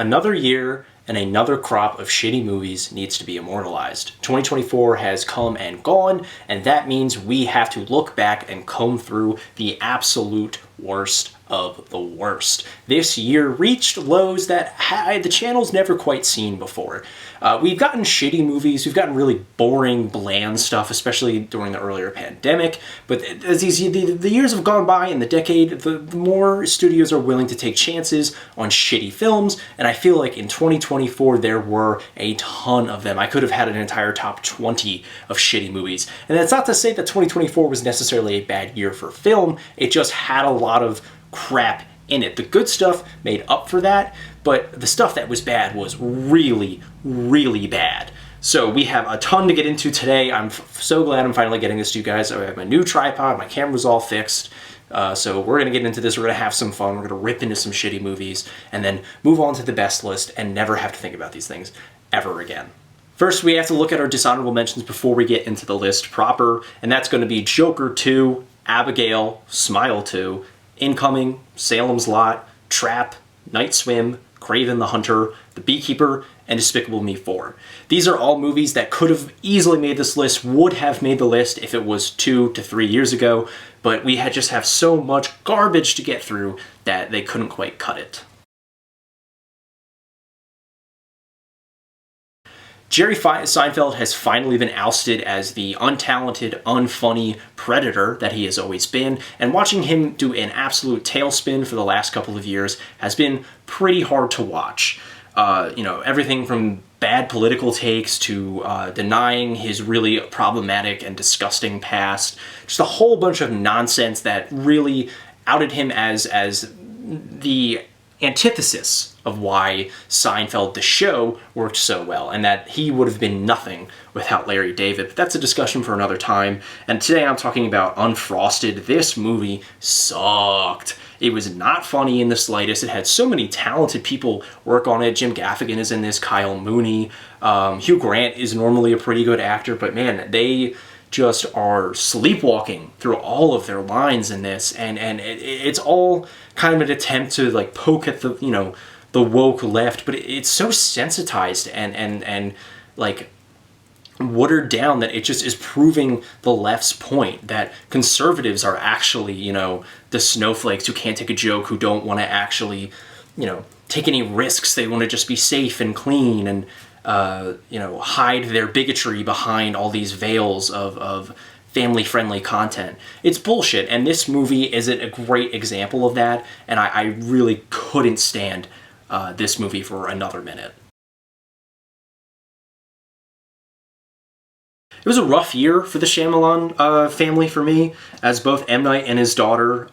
Another year and another crop of shitty movies needs to be immortalized. 2024 has come and gone, and that means we have to look back and comb through the absolute worst of the worst. This year reached lows that the channel's never quite seen before. We've gotten shitty movies, we've gotten really boring, bland stuff, especially during the earlier pandemic, but as the years have gone by in the decade, the more studios are willing to take chances on shitty films, and I feel like in 2024 there were a ton of them. I could have had an entire top 20 of shitty movies, and that's not to say that 2024 was necessarily a bad year for film, it just had a lot of crap in it. The good stuff made up for that, but the stuff that was bad was really, really bad. So we have a ton to get into today. I'm so glad I'm finally getting this to you guys. I have my new tripod, my camera's all fixed. So we're going to get into this, we're going to have some fun, we're going to rip into some shitty movies, and then move on to the best list and never have to think about these things ever again. First, we have to look at our dishonorable mentions before we get into the list proper, and that's going to be Joker 2, Abigail, Smile 2, Incoming, Salem's Lot, Trap, Night Swim, Kraven the Hunter, The Beekeeper, and Despicable Me 4. These are all movies that could have easily made this list, would have made the list if it was 2 to 3 years ago, but we just have so much garbage to get through that they couldn't quite cut it. Jerry Seinfeld has finally been ousted as the untalented, unfunny predator that he has always been, and watching him do an absolute tailspin for the last couple of years has been pretty hard to watch. Everything from bad political takes to denying his really problematic and disgusting past, just a whole bunch of nonsense that really outed him as the antithesis of why Seinfeld the show worked so well, and that he would have been nothing without Larry David. But that's a discussion for another time, and today I'm talking about Unfrosted. This movie sucked. It was not funny in the slightest. It had so many talented people work on it. Jim Gaffigan is in this, Kyle Mooney. Hugh Grant is normally a pretty good actor, but man, they just are sleepwalking through all of their lines in this, and it's all kind of an attempt to like poke at the the woke left, but it's so sensitized and like watered down that it just is proving the left's point that conservatives are actually the snowflakes who can't take a joke, who don't want to actually take any risks. They want to just be safe and clean and hide their bigotry behind all these veils of family-friendly content. It's bullshit, and this movie is a great example of that, and I really couldn't stand this movie for another minute. It was a rough year for the Shyamalan family for me, as both M. Night and his daughter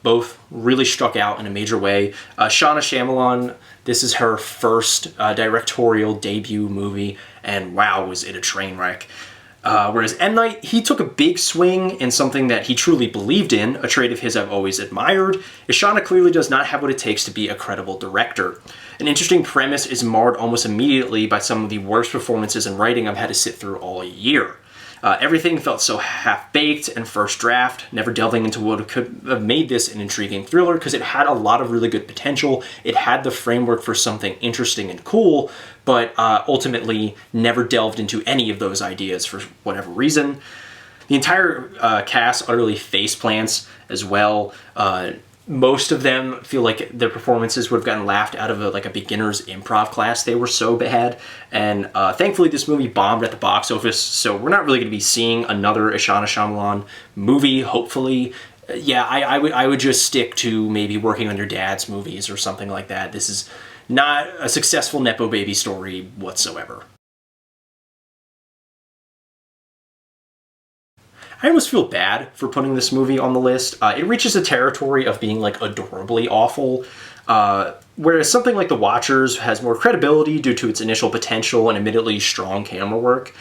both really struck out in a major way. Shauna Shyamalan, this is her first directorial debut movie, and wow, was it a train wreck. Whereas M. Night, he took a big swing in something that he truly believed in, a trait of his I've always admired. Shauna clearly does not have what it takes to be a credible director. An interesting premise is marred almost immediately by some of the worst performances and writing I've had to sit through all year. Everything felt so half-baked and first draft, never delving into what could have made this an intriguing thriller, because it had a lot of really good potential. It had the framework for something interesting and cool, but ultimately never delved into any of those ideas for whatever reason. The entire cast utterly faceplants as well. Most of them feel like their performances would have gotten laughed out of a beginner's improv class. They were so bad, and thankfully this movie bombed at the box office, so we're not really going to be seeing another Shauna Shyamalan movie, hopefully. I would just stick to maybe working on your dad's movies or something like that. This is not a successful Nepo Baby story whatsoever. I almost feel bad for putting this movie on the list. It reaches a territory of being like adorably awful, whereas something like The Watchers has more credibility due to its initial potential and admittedly strong camera work.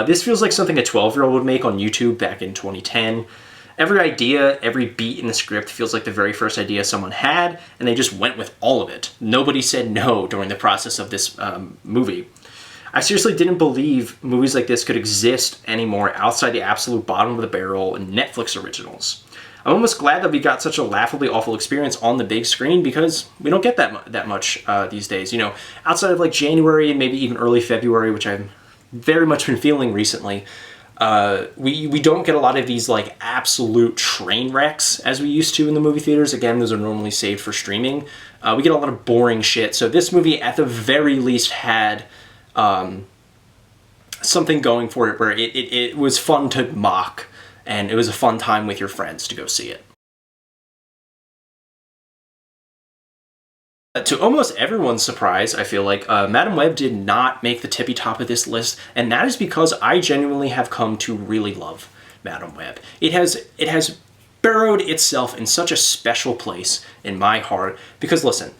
This feels like something a 12-year-old would make on YouTube back in 2010. Every idea, every beat in the script feels like the very first idea someone had, and they just went with all of it. Nobody said no during the process of this movie. I seriously didn't believe movies like this could exist anymore outside the absolute bottom of the barrel Netflix originals. I'm almost glad that we got such a laughably awful experience on the big screen, because we don't get that much these days. You know, outside of like January and maybe even early February, which I've very much been feeling recently, we don't get a lot of these like absolute train wrecks as we used to in the movie theaters. Again, those are normally saved for streaming. We get a lot of boring shit. So this movie, at the very least, had something going for it where it was fun to mock, and it was a fun time with your friends to go see it. To almost everyone's surprise, I feel like, Madame Web did not make the tippy top of this list, and that is because I genuinely have come to really love Madame Web. It has burrowed itself in such a special place in my heart, because listen,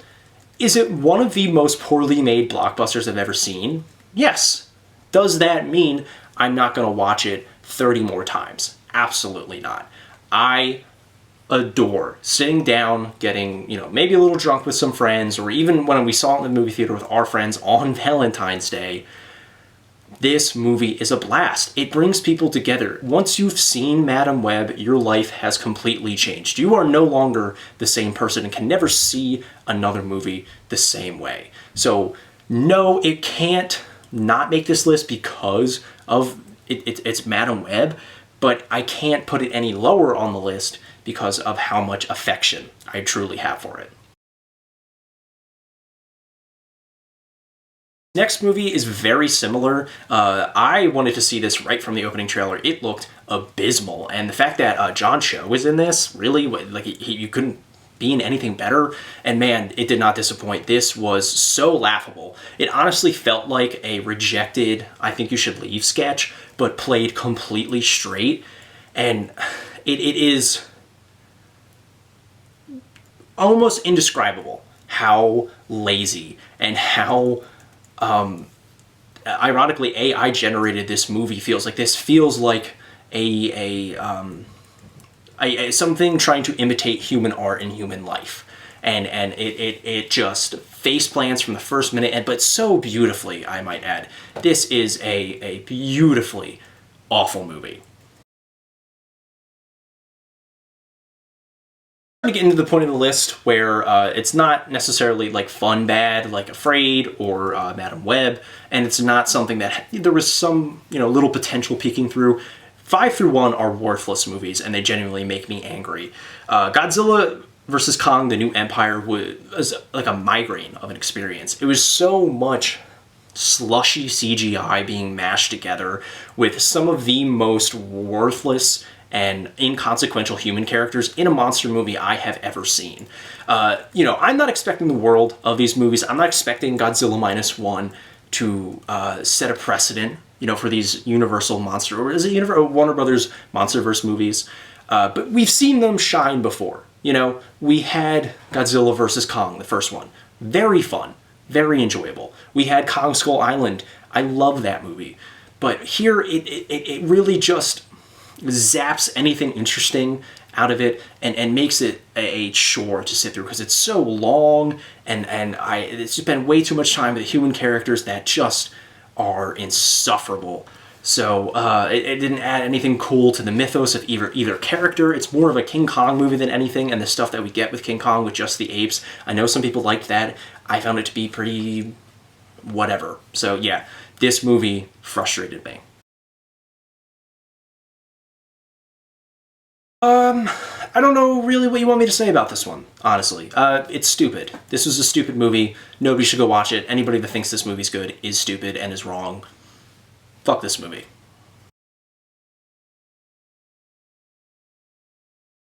is it one of the most poorly made blockbusters I've ever seen? Yes. Does that mean I'm not going to watch it 30 more times? Absolutely not. I adore sitting down, getting, you know, maybe a little drunk with some friends, or even when we saw it in the movie theater with our friends on Valentine's Day. This movie is a blast. It brings people together. Once you've seen Madame Web, your life has completely changed. You are no longer the same person and can never see another movie the same way. So, no, it can't not make this list because of it's Madame Web, but I can't put it any lower on the list because of how much affection I truly have for it. Next movie is very similar. I wanted to see this right from the opening trailer. It looked abysmal, and the fact that John Cho was in this, really, like you couldn't be in anything better, and man, it did not disappoint. This was so laughable. It honestly felt like a rejected I Think You Should Leave sketch, but played completely straight, and it is almost indescribable how lazy and how ironically AI generated this movie feels. Like this feels like something trying to imitate human art and human life, and it just face plants from the first minute, but so beautifully, I might add. This is a beautifully awful movie. To get into the point of the list where it's not necessarily like fun bad like Afraid or Madame Web, and it's not something that there was some, you know, little potential peeking through. 5 through 1 are worthless movies, and they genuinely make me angry. Godzilla vs. Kong: The New Empire was like a migraine of an experience. It was so much slushy CGI being mashed together with some of the most worthless and inconsequential human characters in a monster movie I have ever seen. You know, I'm not expecting the world of these movies. I'm not expecting Godzilla -1 to set a precedent, you know, for these Universal monster, or is it Warner Brothers MonsterVerse movies? But we've seen them shine before. You know, we had Godzilla vs. Kong, the first one. Very fun, very enjoyable. We had Kong Skull Island. I love that movie. But here, it really just zaps anything interesting out of it and makes it a chore to sit through, because it's so long, and it's spent way too much time with human characters that just are insufferable. So it didn't add anything cool to the mythos of either character. It's more of a King Kong movie than anything, and the stuff that we get with King Kong with just the apes, I know some people liked that. I found it to be pretty whatever. So yeah, this movie frustrated me. I don't know really what you want me to say about this one, honestly. It's stupid. This was a stupid movie. Nobody should go watch it. Anybody that thinks this movie's good is stupid and is wrong. Fuck this movie.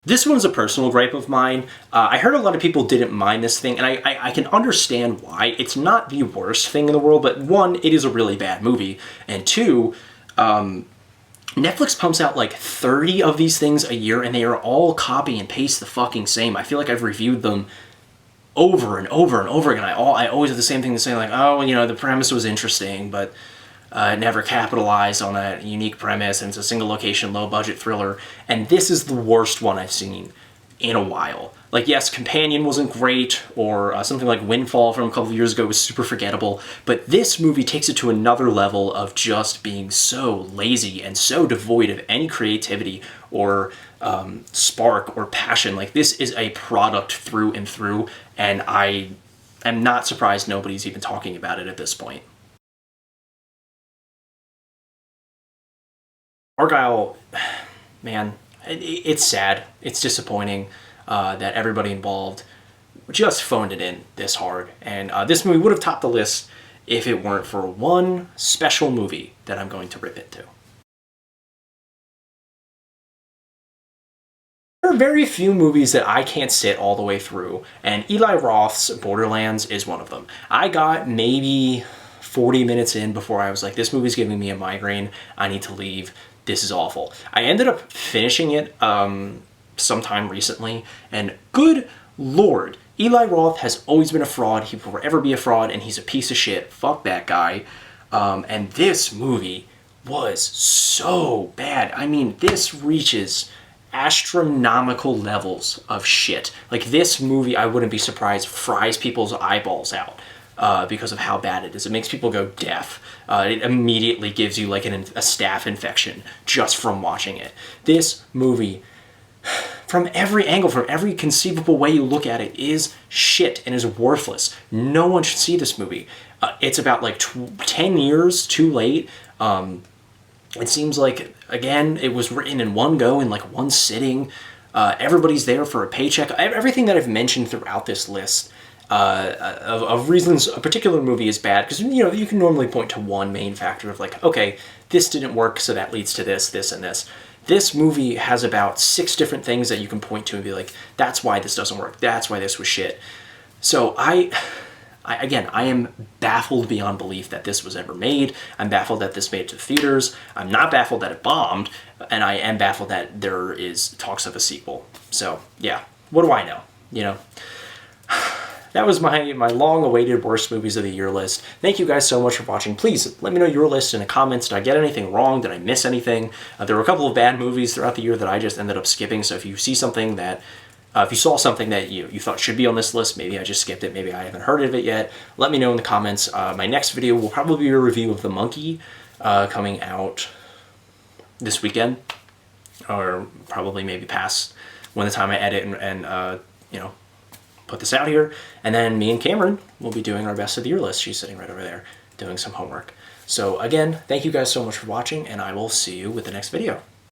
This one's a personal gripe of mine. I heard a lot of people didn't mind this thing, and I can understand why. It's not the worst thing in the world, but one, it is a really bad movie, and two, Netflix pumps out like 30 of these things a year, and they are all copy and paste the fucking same. I feel like I've reviewed them over and over and over again. I always have the same thing to say, like, oh, you know, the premise was interesting, but it never capitalized on a unique premise, and it's a single location, low budget thriller. And this is the worst one I've seen in a while. Like, yes, Companion wasn't great, or something like Windfall from a couple of years ago was super forgettable, but this movie takes it to another level of just being so lazy and so devoid of any creativity or spark or passion. Like, this is a product through and through, and I am not surprised nobody's even talking about it at this point. Argyle, man, it's sad. It's disappointing that everybody involved just phoned it in this hard. And this movie would have topped the list if it weren't for one special movie that I'm going to rip into. There are very few movies that I can't sit all the way through, and Eli Roth's Borderlands is one of them. I got maybe 40 minutes in before I was like, this movie's giving me a migraine, I need to leave, this is awful. I ended up finishing it sometime recently, and good lord, Eli Roth has always been a fraud, he will forever be a fraud, and he's a piece of shit, fuck that guy. And this movie was so bad. I mean, this reaches astronomical levels of shit. Like, this movie, I wouldn't be surprised, fries people's eyeballs out because of how bad it is. It makes people go deaf. It immediately gives you like a staph infection just from watching it. This movie, from every angle, from every conceivable way you look at it, is shit and is worthless. No one should see this movie. It's about like 10 years too late. It seems like, again, it was written in one go, in like one sitting. Everybody's there for a paycheck. Everything that I've mentioned throughout this list of reasons a particular movie is bad, because, you know, you can normally point to one main factor of like, okay, this didn't work, so that leads to this, this, and this. This movie has about 6 different things that you can point to and be like, that's why this doesn't work, that's why this was shit. So again, I am baffled beyond belief that this was ever made. I'm baffled that this made it to theaters. I'm not baffled that it bombed, and I am baffled that there is talks of a sequel. So, yeah, what do I know? You know? That was my long-awaited worst movies of the year list. Thank you guys so much for watching. Please let me know your list in the comments. Did I get anything wrong? Did I miss anything? There were a couple of bad movies throughout the year that I just ended up skipping, so if you see something that if you saw something that you thought should be on this list, maybe I just skipped it, maybe I haven't heard of it yet, let me know in the comments. My next video will probably be a review of The Monkey, coming out this weekend, or probably maybe past when the time I edit and you know, put this out here. And then me and Cameron will be doing our best of the year list. She's sitting right over there doing some homework. So again, thank you guys so much for watching, and I will see you with the next video.